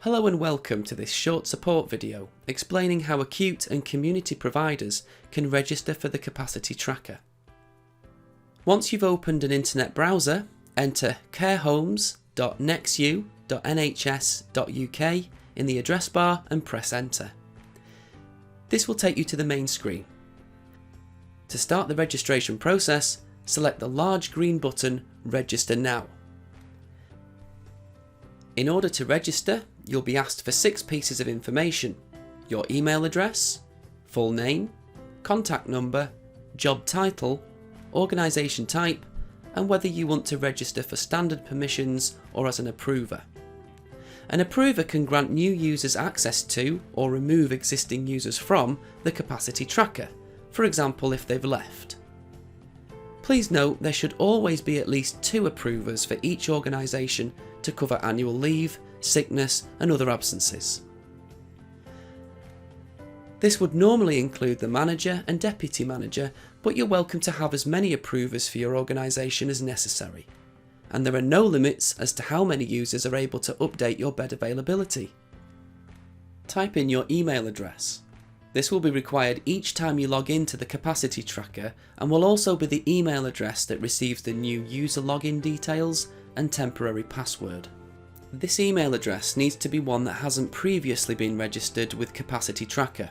Hello and welcome to this short support video explaining how acute and community providers can register for the capacity tracker. Once you've opened an internet browser, enter carehomes.nexu.nhs.uk in the address bar and press enter. This will take you to the main screen. To start the registration process, select the large green button Register Now. In order to register, you'll be asked for 6 pieces of information: your email address, full name, contact number, job title, organisation type, and whether you want to register for standard permissions or as an approver. An approver can grant new users access to or remove existing users from the capacity tracker, for example if they've left. Please note there should always be at least 2 approvers for each organisation to cover annual leave, sickness and other absences. This would normally include the manager and deputy manager, but you're welcome to have as many approvers for your organisation as necessary. And there are no limits as to how many users are able to update your bed availability. Type in your email address. This will be required each time you log into the capacity tracker and will also be the email address that receives the new user login details and temporary password. This email address needs to be one that hasn't previously been registered with Capacity Tracker.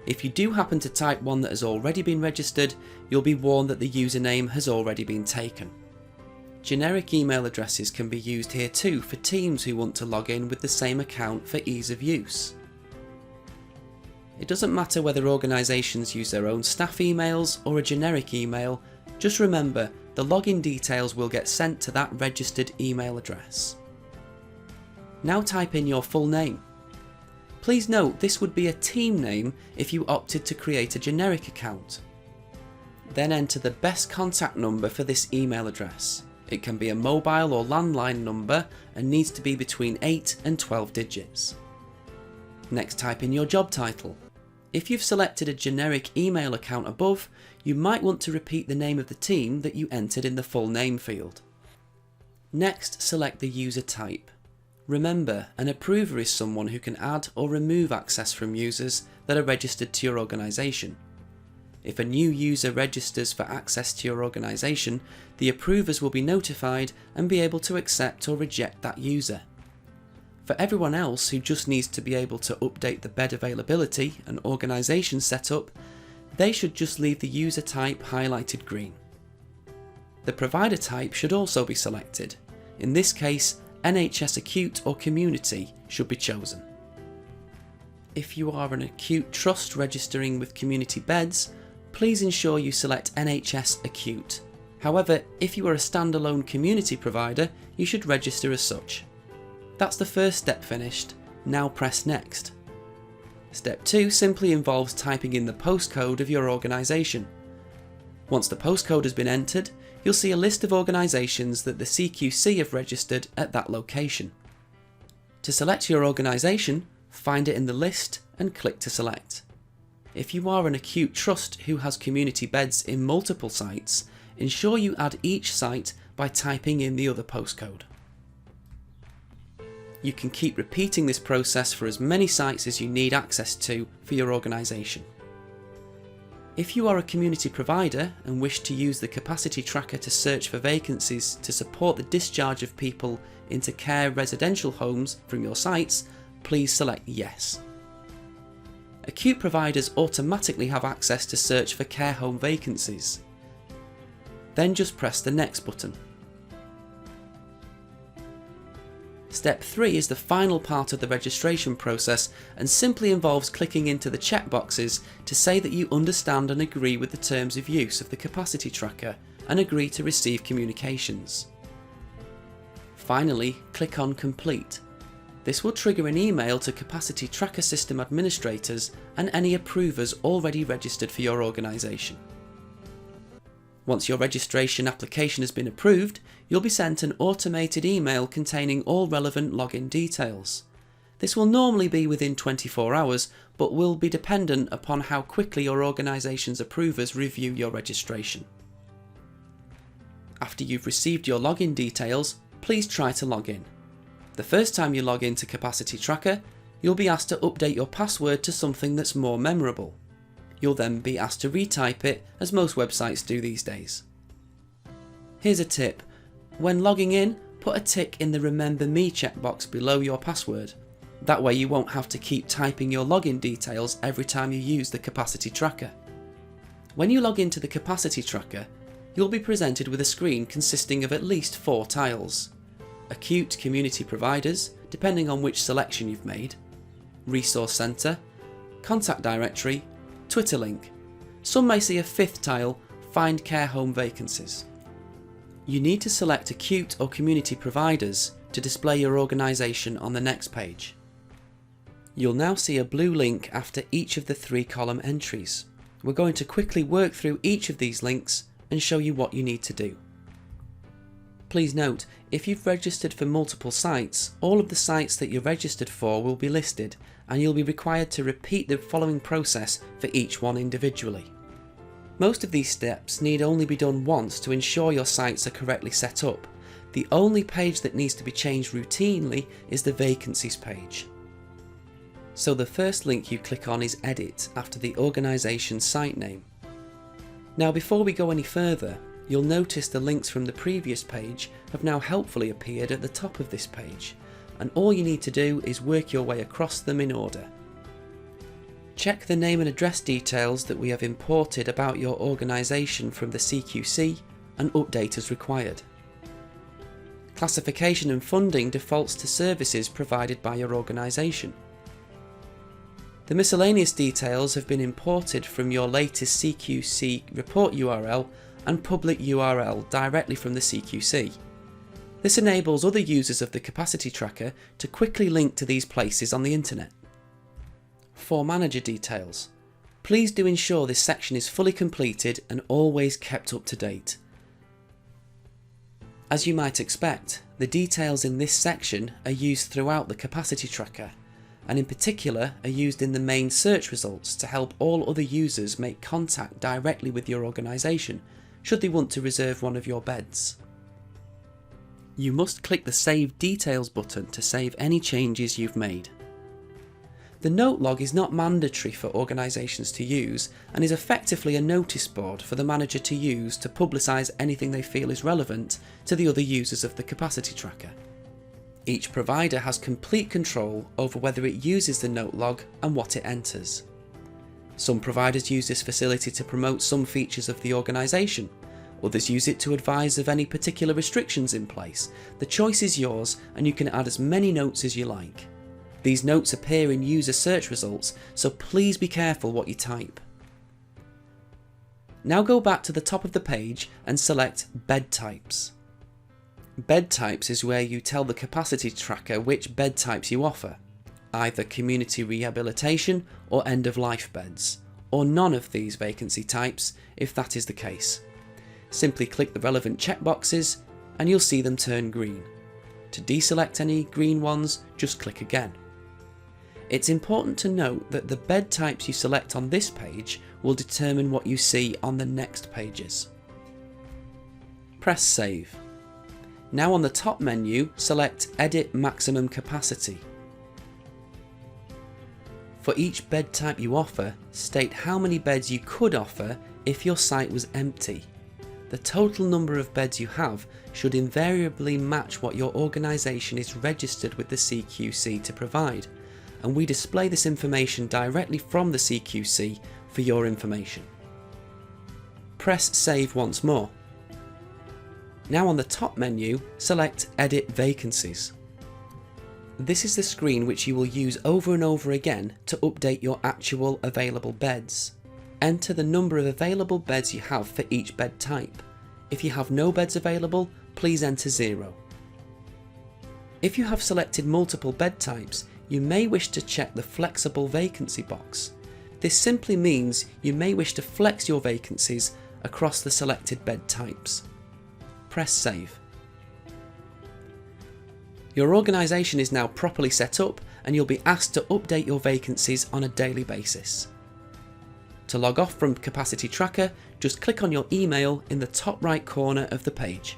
If you do happen to type one that has already been registered, you'll be warned that the username has already been taken. Generic email addresses can be used here too for teams who want to log in with the same account for ease of use. It doesn't matter whether organisations use their own staff emails or a generic email, just remember the login details will get sent to that registered email address. Now type in your full name. Please note this would be a team name if you opted to create a generic account. Then enter the best contact number for this email address. It can be a mobile or landline number and needs to be between 8 and 12 digits. Next type in your job title. If you've selected a generic email account above, you might want to repeat the name of the team that you entered in the full name field. Next, select the user type. Remember, an approver is someone who can add or remove access from users that are registered to your organisation. If a new user registers for access to your organisation, the approvers will be notified and be able to accept or reject that user. For everyone else who just needs to be able to update the bed availability and organisation setup, they should just leave the user type highlighted green. The provider type should also be selected. In this case, NHS Acute or Community should be chosen. If you are an acute trust registering with community beds, please ensure you select NHS Acute. However, if you are a standalone community provider, you should register as such. That's the first step finished. Now press Next. Step 2 simply involves typing in the postcode of your organisation. Once the postcode has been entered, you'll see a list of organisations that the CQC have registered at that location. To select your organisation, find it in the list and click to select. If you are an acute trust who has community beds in multiple sites, ensure you add each site by typing in the other postcode. You can keep repeating this process for as many sites as you need access to for your organisation. If you are a community provider and wish to use the capacity tracker to search for vacancies to support the discharge of people into care residential homes from your sites, please select Yes. Acute providers automatically have access to search for care home vacancies. Then just press the Next button. Step 3 is the final part of the registration process and simply involves clicking into the checkboxes to say that you understand and agree with the terms of use of the capacity tracker and agree to receive communications. Finally, click on Complete. This will trigger an email to capacity tracker system administrators and any approvers already registered for your organisation. Once your registration application has been approved, you'll be sent an automated email containing all relevant login details. This will normally be within 24 hours, but will be dependent upon how quickly your organisation's approvers review your registration. After you've received your login details, please try to log in. The first time you log into Capacity Tracker, you'll be asked to update your password to something that's more memorable. You'll then be asked to retype it, as most websites do these days. Here's a tip. When logging in, put a tick in the Remember Me checkbox below your password. That way you won't have to keep typing your login details every time you use the Capacity Tracker. When you log into the Capacity Tracker, you'll be presented with a screen consisting of at least 4 tiles. Acute community providers, depending on which selection you've made, Resource Centre, Contact Directory, Twitter link. Some may see a 5th tile, Find Care Home Vacancies. You need to select acute or community providers to display your organisation on the next page. You'll now see a blue link after each of the 3 column entries. We're going to quickly work through each of these links and show you what you need to do. Please note, if you've registered for multiple sites, all of the sites that you're registered for will be listed, and you'll be required to repeat the following process for each one individually. Most of these steps need only be done once to ensure your sites are correctly set up. The only page that needs to be changed routinely is the vacancies page. So the first link you click on is Edit after the organisation site name. Now before we go any further, you'll notice the links from the previous page have now helpfully appeared at the top of this page, and all you need to do is work your way across them in order. Check the name and address details that we have imported about your organisation from the CQC and update as required. Classification and funding defaults to services provided by your organisation. The miscellaneous details have been imported from your latest CQC report URL and public URL directly from the CQC. This enables other users of the Capacity Tracker to quickly link to these places on the internet. For manager details, please do ensure this section is fully completed and always kept up to date. As you might expect, the details in this section are used throughout the Capacity Tracker, and in particular are used in the main search results to help all other users make contact directly with your organisation should they want to reserve one of your beds. You must click the Save Details button to save any changes you've made. The note log is not mandatory for organisations to use and is effectively a notice board for the manager to use to publicise anything they feel is relevant to the other users of the Capacity Tracker. Each provider has complete control over whether it uses the note log and what it enters. Some providers use this facility to promote some features of the organisation. Others use it to advise of any particular restrictions in place. The choice is yours, and you can add as many notes as you like. These notes appear in user search results, so please be careful what you type. Now go back to the top of the page and select Bed Types. Bed Types is where you tell the Capacity Tracker which bed types you offer, either community rehabilitation or end-of-life beds, or none of these vacancy types if that is the case. Simply click the relevant checkboxes and you'll see them turn green. To deselect any green ones, just click again. It's important to note that the bed types you select on this page will determine what you see on the next pages. Press Save. Now on the top menu, select Edit Maximum Capacity. For each bed type you offer, state how many beds you could offer if your site was empty. The total number of beds you have should invariably match what your organisation is registered with the CQC to provide, and we display this information directly from the CQC for your information. Press Save once more. Now on the top menu, select Edit Vacancies. This is the screen which you will use over and over again to update your actual available beds. Enter the number of available beds you have for each bed type. If you have no beds available, please enter 0. If you have selected multiple bed types, you may wish to check the Flexible Vacancy box. This simply means you may wish to flex your vacancies across the selected bed types. Press Save. Your organisation is now properly set up and you'll be asked to update your vacancies on a daily basis. To log off from Capacity Tracker, just click on your email in the top right corner of the page.